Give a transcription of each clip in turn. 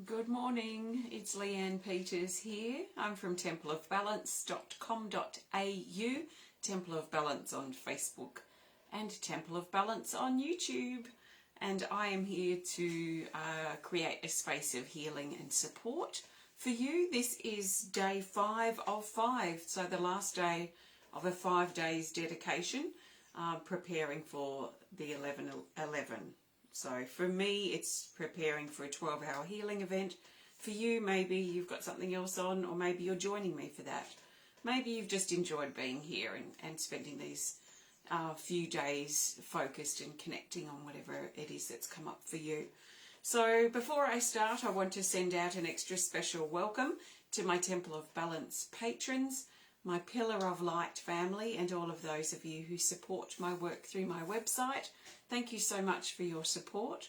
Good morning, it's Leanne Peters here. I'm from templeofbalance.com.au, Temple of Balance on Facebook and Temple of Balance on YouTube. And I am here to create a space of healing and support for you. This is day 5 of 5, so the last day of a 5 days dedication, preparing for the 11/11. So for me, it's preparing for a 12-hour healing event. For you, maybe you've got something else on, or maybe you're joining me for that. Maybe you've just enjoyed being here and spending these few days focused and connecting on whatever it is that's come up for you. So before I start, I want to send out an extra special welcome to my Temple of Balance patrons, my Pillar of Light family, and all of those of you who support my work through my website. Thank you so much for your support.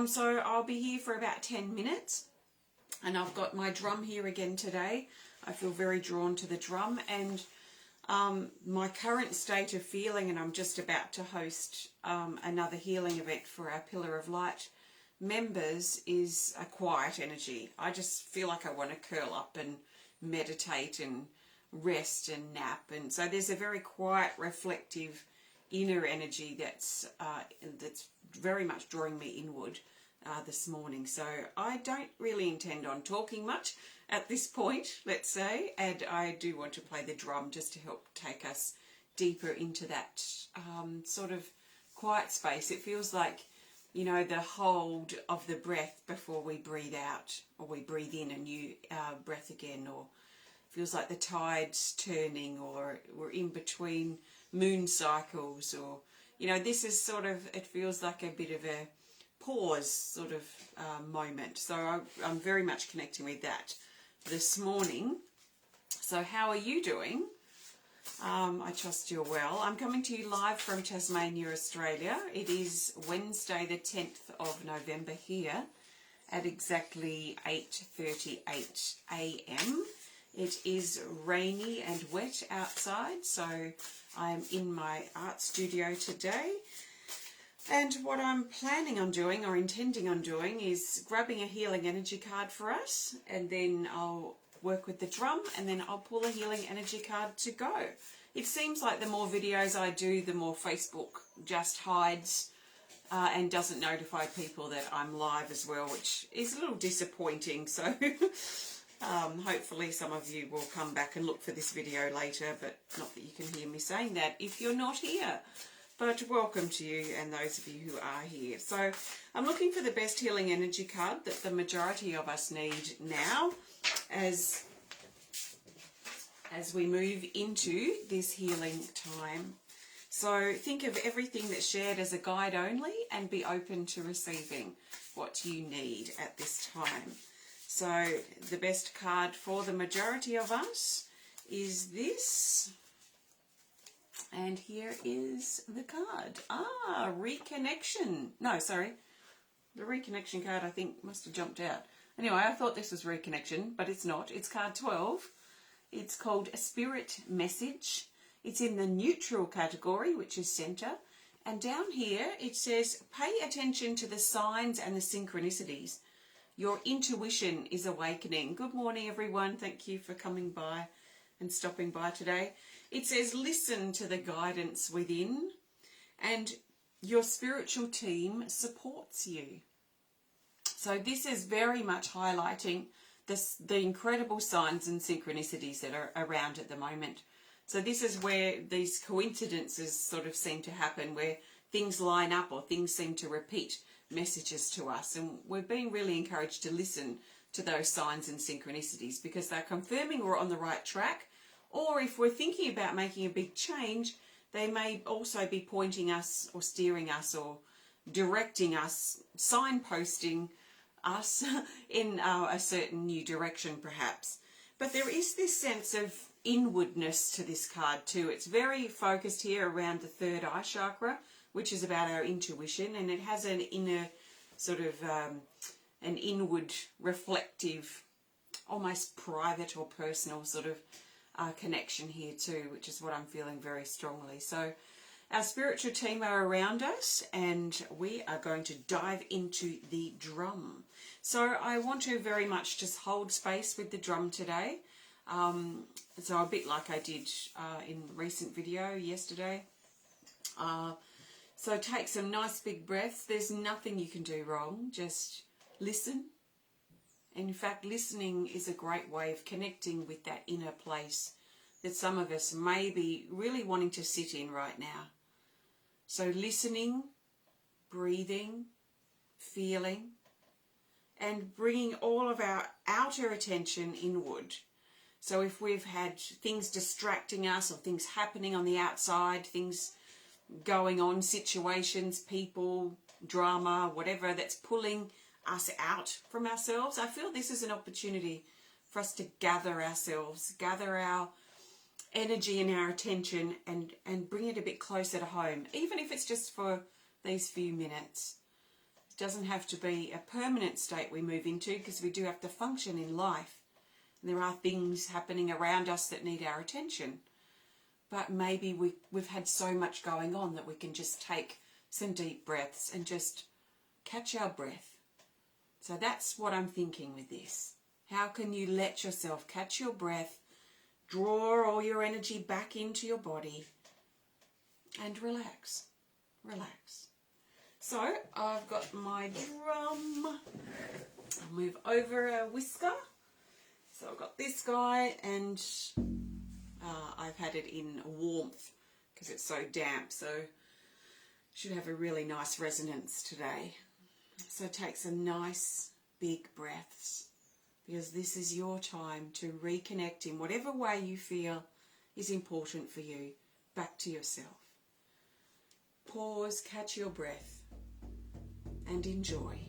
So I'll be here for about 10 minutes, and I've got my drum here again today. I feel very drawn to the drum, and my current state of feeling, and I'm just about to host another healing event for our Pillar of Light members, is a quiet energy. I just feel like I want to curl up and meditate and rest and nap, and so there's a very quiet, reflective inner energy that's very much drawing me inward this morning. So I don't really intend on talking much at this point, let's say, and I do want to play the drum just to help take us deeper into that sort of quiet space. It feels like, you know, the hold of the breath before we breathe out, or we breathe in a new breath again, or feels like the tide's turning, or we're in between moon cycles, or, you know, this is sort of, it feels like a bit of a pause sort of moment. So I'm very much connecting with that this morning. So how are you doing? I trust you're well. I'm coming to you live from Tasmania, Australia. It is Wednesday the 10th of November here at exactly 8:38 a.m. It is rainy and wet outside, so I'm in my art studio today. And what I'm planning on doing, or intending on doing, is grabbing a healing energy card for us, and then I'll work with the drum, and then I'll pull a healing energy card to go. It seems like the more videos I do, the more Facebook just hides and doesn't notify people that I'm live as well, which is a little disappointing. So hopefully some of you will come back and look for this video later, but not that you can hear me saying that if you're not here. But welcome to you and those of you who are here. So I'm looking for the best healing energy card that the majority of us need now as we move into this healing time. So think of everything that's shared as a guide only, and be open to receiving what you need at this time. So the best card for the majority of us is this. And here is the card. Reconnection. No, sorry. The reconnection card, I think, must have jumped out. Anyway, I thought this was reconnection, but it's not. It's card 12. It's called a Spirit Message. It's in the neutral category, which is center. And down here, it says, pay attention to the signs and the synchronicities. Your intuition is awakening. Good morning, everyone. Thank you for coming by and stopping by today. It says, listen to the guidance within, and your spiritual team supports you. So this is very much highlighting the incredible signs and synchronicities that are around at the moment. So this is where these coincidences sort of seem to happen, where things line up or things seem to repeat messages to us, and we're being really encouraged to listen to those signs and synchronicities, because they're confirming we're on the right track, or if we're thinking about making a big change, they may also be pointing us or steering us or directing us, signposting us in a certain new direction perhaps. But there is this sense of inwardness to this card too. It's very focused here around the third eye chakra, which is about our intuition, and it has an inner sort of an inward reflective, almost private or personal sort of connection here too, which is what I'm feeling very strongly. So Our spiritual team are around us and we are going to dive into the drum. So I want to very much just hold space with the drum today. So a bit like I did in the recent video yesterday. So take some nice big breaths. There's nothing you can do wrong. Just listen. In fact, listening is a great way of connecting with that inner place that some of us may be really wanting to sit in right now. So listening, breathing, feeling, and bringing all of our outer attention inward. So if we've had things distracting us or things happening on the outside, things going on, situations, people, drama, whatever, that's pulling us out from ourselves, I feel this is an opportunity for us to gather ourselves, gather our energy and our attention and bring it a bit closer to home, even if it's just for these few minutes. It doesn't have to be a permanent state we move into, because we do have to function in life. There are things happening around us that need our attention. But maybe we've had so much going on that we can just take some deep breaths and just catch our breath. So that's what I'm thinking with this. How can you let yourself catch your breath, draw all your energy back into your body, and relax. Relax. So I've got my drum. I'll move over a whisker. So I've got this guy, and I've had it in warmth because it's so damp, so should have a really nice resonance today. So take some nice big breaths, because this is your time to reconnect in whatever way you feel is important for you, back to yourself. Pause, catch your breath, and enjoy.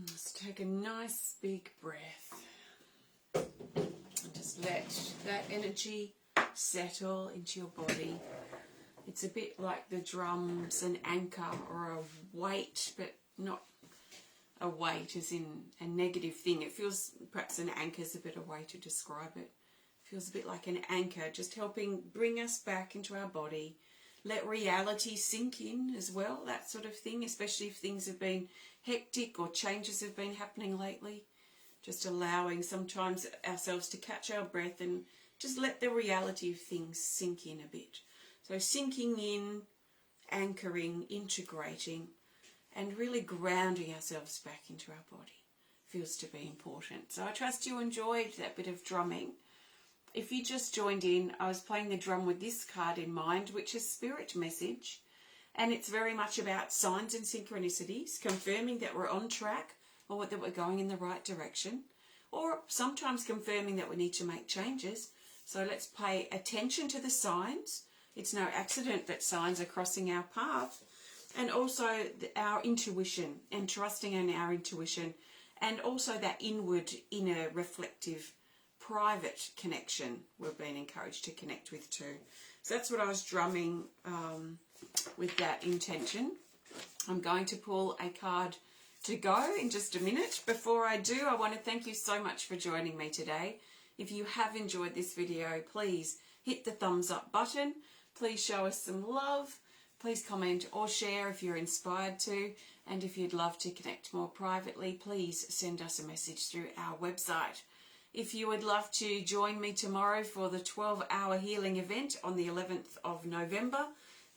Let's take a nice big breath and just let that energy settle into your body. It's a bit like the drums, an anchor or a weight, but not a weight as in a negative thing. It feels, perhaps an anchor is a better way to describe it. It feels a bit like an anchor, just helping bring us back into our body. Let reality sink in as well, that sort of thing, especially if things have been hectic or changes have been happening lately. Just allowing sometimes ourselves to catch our breath and just let the reality of things sink in a bit. So sinking in, anchoring, integrating, and really grounding ourselves back into our body feels to be important. So I trust you enjoyed that bit of drumming. If you just joined in, I was playing the drum with this card in mind, which is Spirit Message. And it's very much about signs and synchronicities, confirming that we're on track or that we're going in the right direction, or sometimes confirming that we need to make changes. So let's pay attention to the signs. It's no accident that signs are crossing our path. And also our intuition, and trusting in our intuition, and also that inward, inner, reflective, private connection we've been encouraged to connect with too. So that's what I was drumming with that intention. I'm going to pull a card to go in just a minute. Before I do, I want to thank you so much for joining me today. If you have enjoyed this video, please hit the thumbs up button. Please show us some love. Please comment or share if you're inspired to. And if you'd love to connect more privately, please send us a message through our website. If you would love to join me tomorrow for the 12-hour healing event on the 11th of November,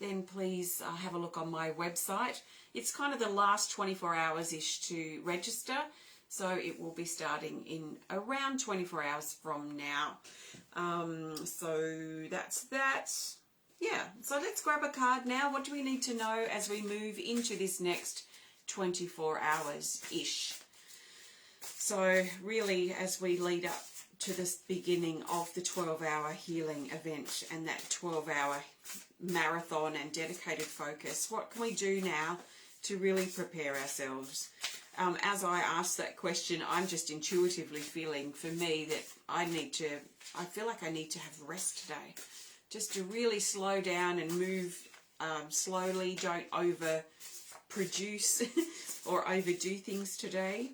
then please have a look on my website. It's kind of the last 24 hours-ish to register, so it will be starting in around 24 hours from now. So that's that. Yeah, so let's grab a card now. What do we need to know as we move into this next 24 hours-ish? So really, as we lead up to this beginning of the 12-hour healing event and that 12-hour marathon and dedicated focus, what can we do now to really prepare ourselves? As I ask that question, I'm just intuitively feeling for me that I feel like I need to have rest today. Just to really slow down and move slowly. Don't overproduce or overdo things today,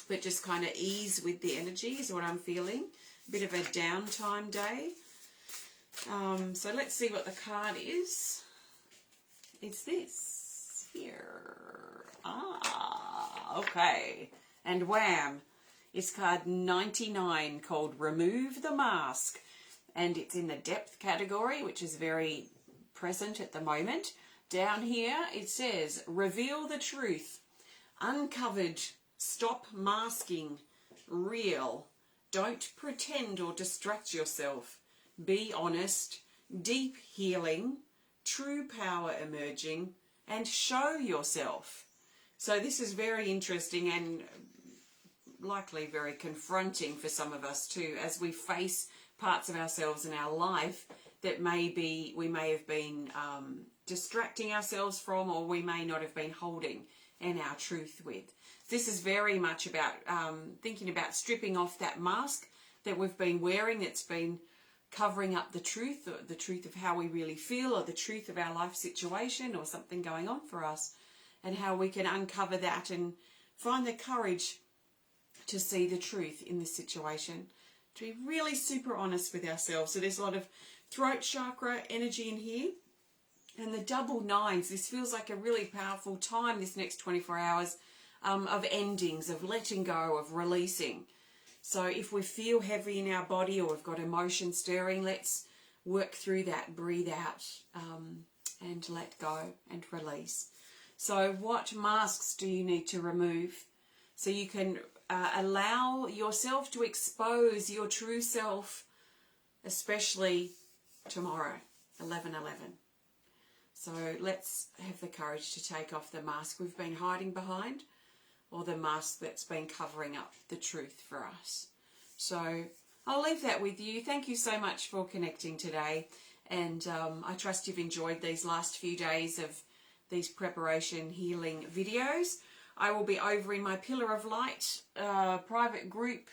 but just kind of ease with the energy is what I'm feeling. A bit of a downtime day. So let's see what the card is. It's this here. Okay. And wham! It's card 99 called Remove the Mask. And it's in the depth category, which is very present at the moment. Down here it says, reveal the truth, uncovered, stop masking, real, don't pretend or distract yourself, be honest, deep healing, true power emerging, and show yourself. So this is very interesting and likely very confronting for some of us too, as we face parts of ourselves in our life that we may have been distracting ourselves from, or we may not have been holding in our truth with. This is very much about thinking about stripping off that mask that we've been wearing that's been covering up the truth of how we really feel, or the truth of our life situation or something going on for us, and how we can uncover that and find the courage to see the truth in this situation. To be really super honest with ourselves. So there's a lot of throat chakra energy in here. And the double nines, this feels like a really powerful time, this next 24 hours, of endings, of letting go, of releasing. So if we feel heavy in our body or we've got emotion stirring, let's work through that, breathe out, and let go and release. So what masks do you need to remove so you can allow yourself to expose your true self, especially tomorrow, 11/11. So let's have the courage to take off the mask we've been hiding behind, or the mask that's been covering up the truth for us. So I'll leave that with you. Thank you so much for connecting today, and I trust you've enjoyed these last few days of these preparation healing videos. I will be over in my Pillar of Light private group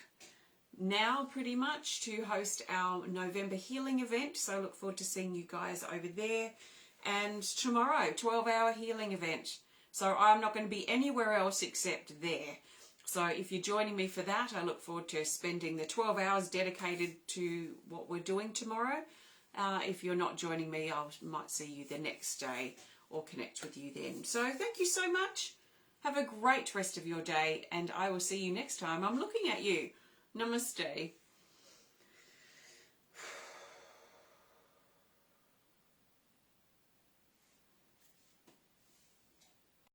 now, pretty much, to host our November healing event. So I look forward to seeing you guys over there. And tomorrow, 12-hour healing event. So I'm not going to be anywhere else except there. So if you're joining me for that, I look forward to spending the 12 hours dedicated to what we're doing tomorrow. If you're not joining me, I might see you the next day or connect with you then. So thank you so much. Have a great rest of your day, and I will see you next time. I'm looking at you. Namaste.